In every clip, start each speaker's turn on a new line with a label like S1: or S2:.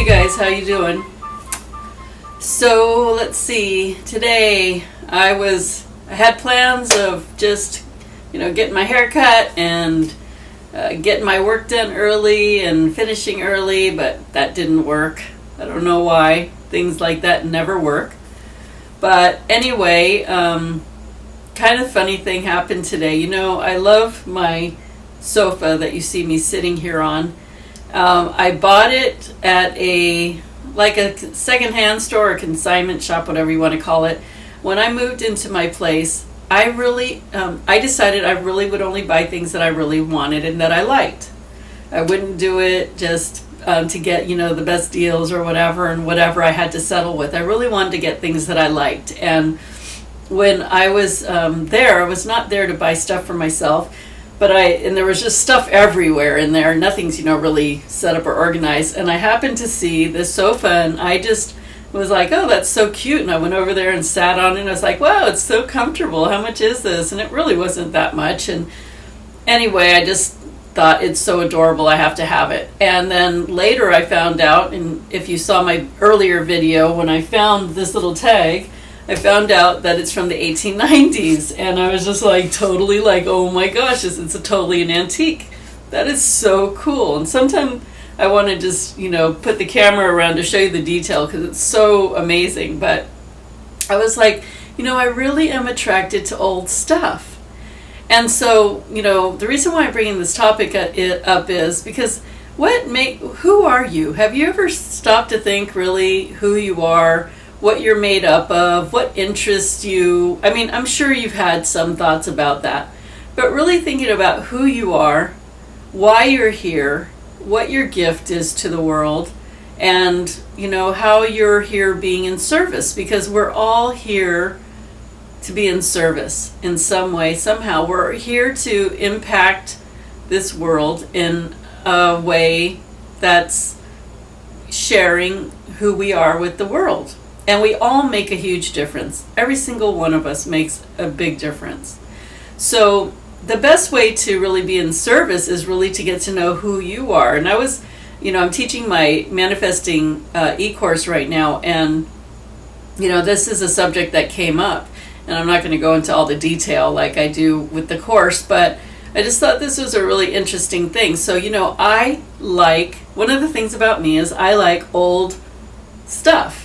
S1: guys, how you doing? So let's see. Today I had plans of just getting my hair cut and getting my work done early and finishing early, but that didn't work. I don't know why. Things like that never work. But anyway, kind of funny thing happened today. I love my sofa that you see me sitting here on. I bought it at a secondhand store, a consignment shop, whatever you want to call it. When I moved into my place, I decided I really would only buy things that I really wanted and that I liked. I wouldn't do it just to get the best deals or whatever, and whatever I had to settle with. I really wanted to get things that I liked. And when I was there, I was not there to buy stuff for myself. And there was just stuff everywhere in there. Nothing's, really set up or organized. And I happened to see this sofa, and I just was like, oh, that's so cute. And I went over there and sat on it, and I was like, wow, it's so comfortable. How much is this? And it really wasn't that much. And anyway, I just thought it's so adorable, I have to have it. And then later I found out, and if you saw my earlier video, when I found this little tag, I found out that it's from the 1890s, and I was just totally oh my gosh, it's totally an antique. That is so cool. And sometimes I want to just, put the camera around to show you the detail because it's so amazing. But I was I really am attracted to old stuff. And so, the reason why I'm bringing this topic up is because who are you? Have you ever stopped to think really who you are? What you're made up of, what interests you? I mean, I'm sure you've had some thoughts about that, but really thinking about who you are, why you're here, what your gift is to the world, and how you're here being in service, because we're all here to be in service in some way, somehow. We're here to impact this world in a way that's sharing who we are with the world. And we all make a huge difference. Every single one of us makes a big difference. So the best way to really be in service is really to get to know who you are. And I'm teaching my manifesting e-course right now. And, this is a subject that came up. And I'm not going to go into all the detail like I do with the course, but I just thought this was a really interesting thing. So, one of the things about me is I like old stuff.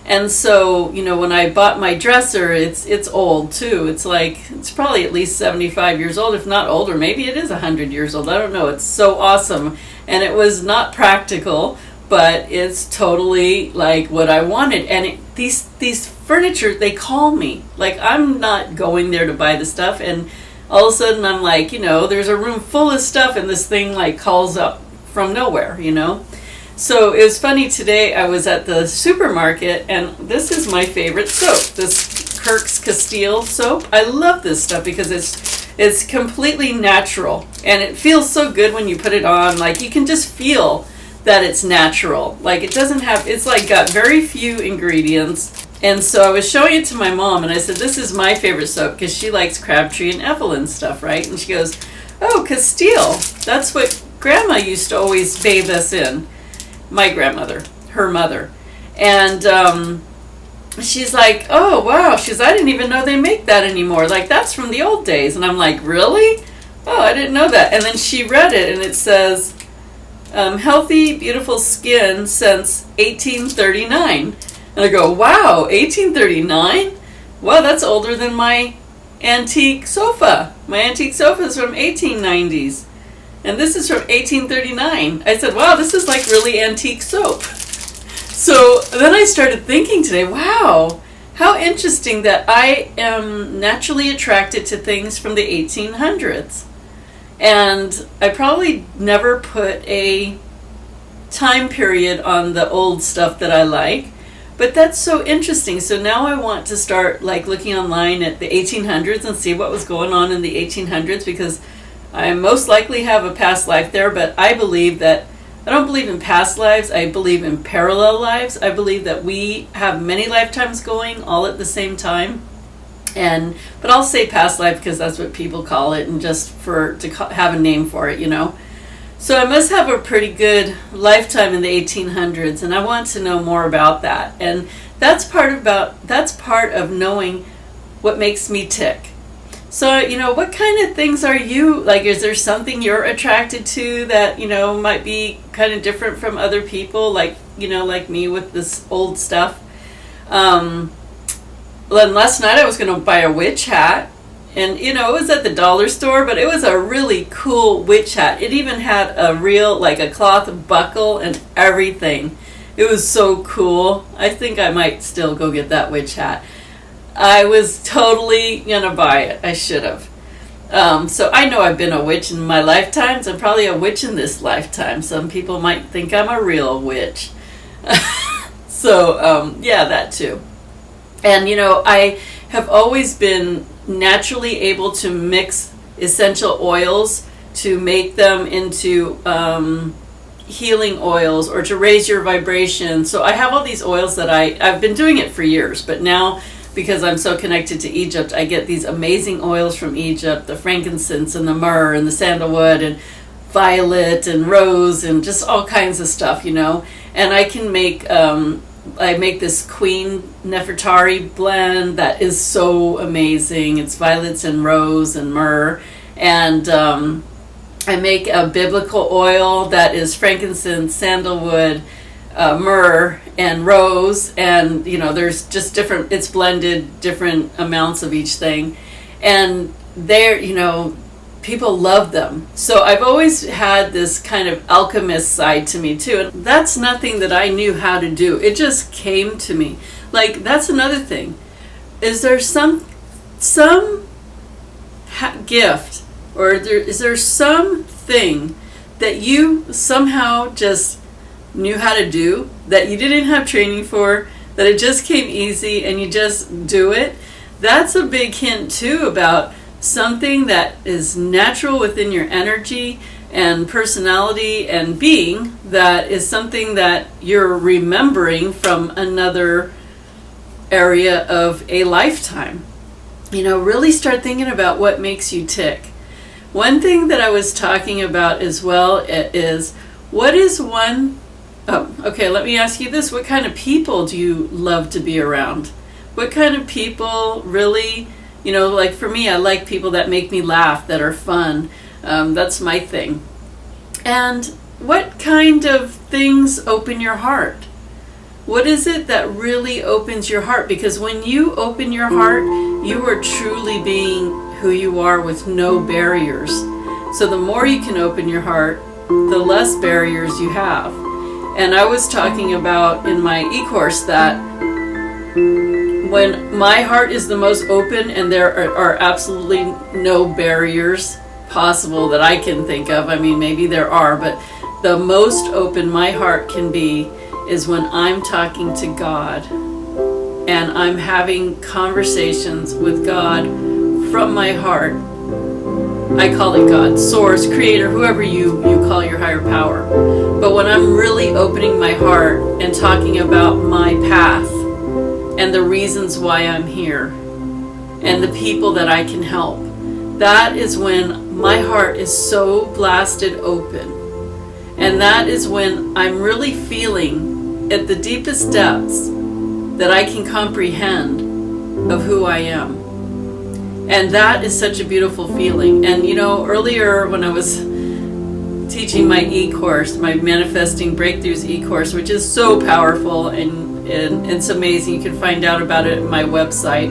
S1: And so, when I bought my dresser, it's old too. It's probably at least 75 years old, if not older. Maybe it is 100 years old. I don't know. It's so awesome. And it was not practical, but it's totally what I wanted. And these furniture, they call me. I'm not going there to buy the stuff. And all of a sudden I'm there's a room full of stuff, and this thing calls up from nowhere, So it was funny today. I was at the supermarket, and this is my favorite soap, this Kirk's Castile soap. I love this stuff because it's completely natural, and it feels so good when you put it on. You can just feel that it's natural. It's got very few ingredients. And so I was showing it to my mom, and I said, this is my favorite soap, because she likes Crabtree and Evelyn stuff, right? And she goes, oh, Castile. That's what Grandma used to always bathe us in. My grandmother, her mother. And she's like, oh, wow. She's, I didn't even know they make that anymore. That's from the old days. And I'm like, really? Oh, I didn't know that. And then she read it, and it says, healthy, beautiful skin since 1839. And I go, wow, 1839? Wow, that's older than my antique sofa. My antique sofa is from 1890s. And this is from 1839. I said, wow, this is really antique soap. So then I started thinking today, wow, how interesting that I am naturally attracted to things from the 1800s. And I probably never put a time period on the old stuff that I like. But that's so interesting. So now I want to start looking online at the 1800s and see what was going on in the 1800s, because I most likely have a past life there, but I don't believe in past lives. I believe in parallel lives. I believe that we have many lifetimes going all at the same time. But I'll say past life because that's what people call it, and just to have a name for it, So I must have a pretty good lifetime in the 1800s, and I want to know more about that. And that's part of knowing what makes me tick. So, what kind of things are you, like, is there something you're attracted to that, might be kind of different from other people, like, like me with this old stuff? Last night I was going to buy a witch hat, and, it was at the dollar store, but it was a really cool witch hat. It even had a real, like, a cloth buckle and everything. It was so cool. I think I might still go get that witch hat. I was totally gonna buy it. I should have. So I know I've been a witch in my lifetimes. I'm probably a witch in this lifetime. Some people might think I'm a real witch. So, yeah, that too. And, I have always been naturally able to mix essential oils to make them into healing oils or to raise your vibration. So I have all these oils that I've been doing it for years, but now, because I'm so connected to Egypt, I get these amazing oils from Egypt, the frankincense and the myrrh and the sandalwood and violet and rose and just all kinds of stuff, And I can make, I make this Queen Nefertari blend that is so amazing. It's violets and rose and myrrh. And I make a biblical oil that is frankincense, sandalwood, myrrh and rose, and there's just different, it's blended different amounts of each thing, and they're people love them. So I've always had this kind of alchemist side to me too, and that's nothing that I knew how to do. It just came to me. Like, that's another thing. Is there some gift, or is there something that you somehow just knew how to do, that you didn't have training for, that it just came easy and you just do it? That's a big hint too about something that is natural within your energy and personality and being, that is something that you're remembering from another area of a lifetime. Really start thinking about what makes you tick. One thing that I was talking about as well is, what is one... Oh, okay, let me ask you this. What kind of people do you love to be around? What kind of people really, like for me, I like people that make me laugh, that are fun. That's my thing. And what kind of things open your heart? What is it that really opens your heart? Because when you open your heart, you are truly being who you are with no barriers. So the more you can open your heart, the less barriers you have. And I was talking about in my e-course that when my heart is the most open and there are absolutely no barriers possible that I can think of, I mean, maybe there are, but the most open my heart can be is when I'm talking to God and I'm having conversations with God from my heart. I call it God, source, creator, whoever you call your higher power. But when I'm really opening my heart and talking about my path and the reasons why I'm here and the people that I can help, that is when my heart is so blasted open. And that is when I'm really feeling at the deepest depths that I can comprehend of who I am. And that is such a beautiful feeling. And earlier when I was teaching my e-course, my Manifesting Breakthroughs e-course, which is so powerful and it's amazing. You can find out about it at my website.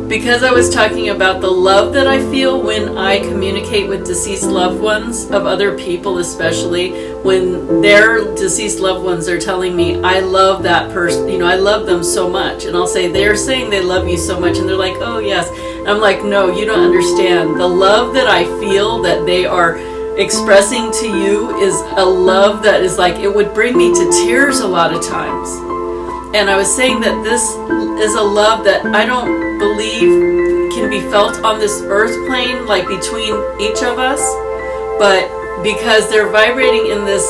S1: Because I was talking about the love that I feel when I communicate with deceased loved ones of other people, especially when their deceased loved ones are telling me, I love that person, I love them so much. And I'll say, they're saying they love you so much. And they're like, oh yes. And I'm like, no, you don't understand. The love that I feel that they are expressing to you is a love that is like, it would bring me to tears a lot of times. And I was saying that this is a love that I don't believe can be felt on this earth plane, like between each of us, but because they're vibrating in this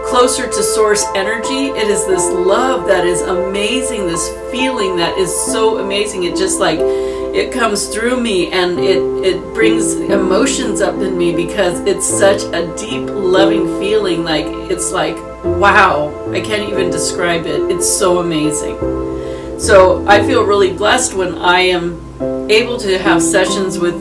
S1: closer to source energy, it is this love that is amazing, this feeling that is so amazing. It just like, it comes through me, and it brings emotions up in me because it's such a deep, loving feeling. Like, it's like, wow, I can't even describe it. It's so amazing. So I feel really blessed when I am able to have sessions with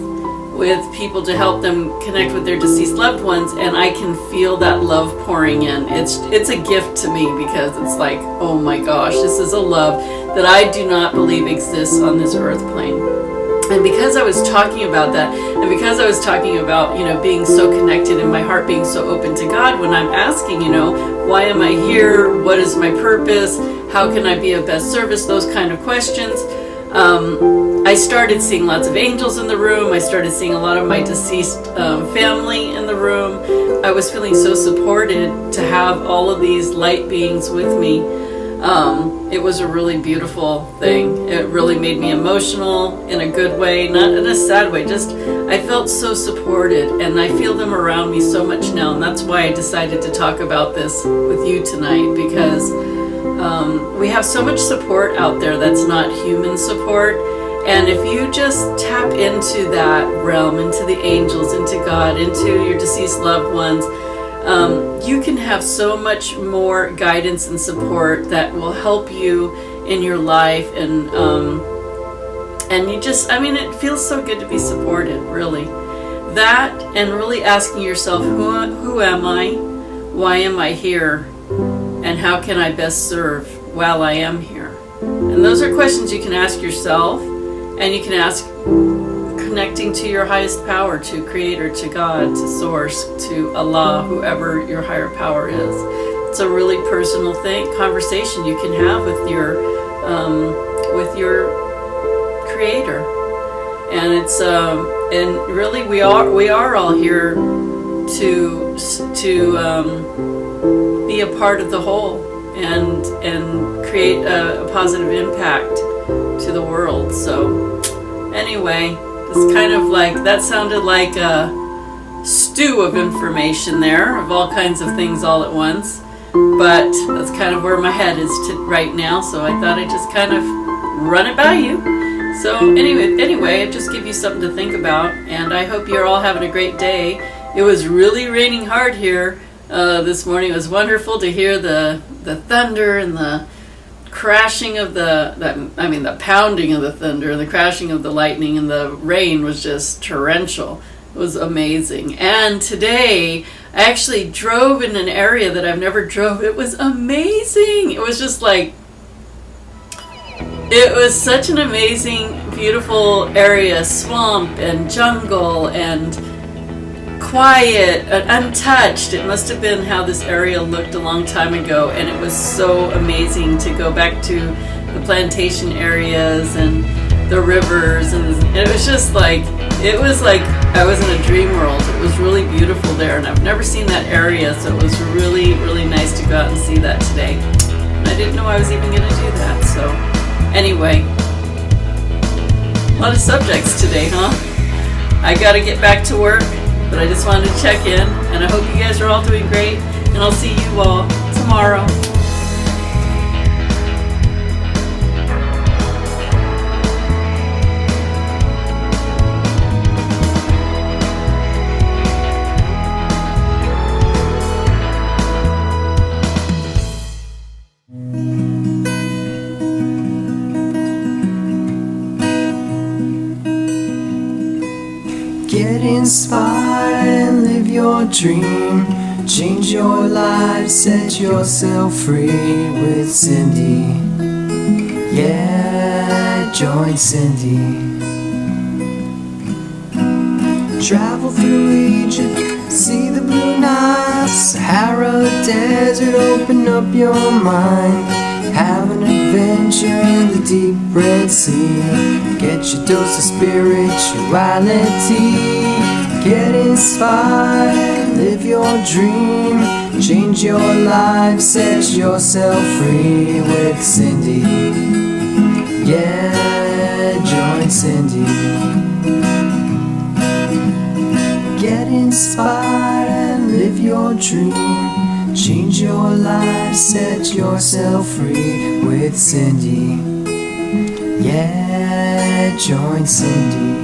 S1: people to help them connect with their deceased loved ones, and I can feel that love pouring in. It's a gift to me because it's like, oh my gosh, this is a love that I do not believe exists on this earth plane. And because I was talking about that, and because I was talking about, being so connected and my heart being so open to God, when I'm asking, why am I here? What is my purpose? How can I be of best service? Those kind of questions. I started seeing lots of angels in the room. I started seeing a lot of my deceased family in the room. I was feeling so supported to have all of these light beings with me. It was a really beautiful thing. It really made me emotional in a good way, not in a sad way. Just, I felt so supported, and I feel them around me so much now. And that's why I decided to talk about this with you tonight, because we have so much support out there that's not human support. And if you just tap into that realm, into the angels, into God, into your deceased loved ones, you can have so much more guidance and support that will help you in your life. And you just, it feels so good to be supported, really. That, and really asking yourself, who am I? Why am I here? And how can I best serve while I am here? And those are questions you can ask yourself, and you can ask connecting to your highest power, to Creator, to God, to Source, to Allah, whoever your higher power is. It's a really personal conversation you can have with your Creator. And it's and really we are all here to be a part of the whole and create a positive impact to the world. So anyway, it's kind of like, that sounded like a stew of information there, of all kinds of things all at once, but that's kind of where my head is right now, so I thought I'd just kind of run it by you. So anyway, I'd just give you something to think about, and I hope you're all having a great day. It was really raining hard here this morning. It was wonderful to hear the thunder and the crashing of the pounding of the thunder and the crashing of the lightning, and the rain was just torrential. It was amazing. And today I actually drove in an area that I've never drove. It was amazing. It was just like, it was such an amazing, beautiful area, swamp and jungle and quiet and untouched. It must have been how this area looked a long time ago, and it was so amazing to go back to the plantation areas and the rivers, and it was just like, it was like I was in a dream world. It was really beautiful there, and I've never seen that area, so it was really, really nice to go out and see that today. And I didn't know I was even going to do that. So anyway, a lot of subjects today, huh? I got to get back to work, but I just wanted to check in, and I hope you guys are all doing great, and I'll see you all tomorrow.
S2: Get inspired and live your dream. Change your life, set yourself free with Cindy. Yeah, join Cindy. Travel through Egypt, see the blue Nile, Sahara Desert, open up your mind. Have an adventure in the deep Red Sea. Get your dose of spirituality. Get inspired, live your dream. Change your life, set yourself free with Cindy. Yeah, join Cindy. Get inspired and live your dream. Change your life, set yourself free with Cindy. Yeah, join Cindy.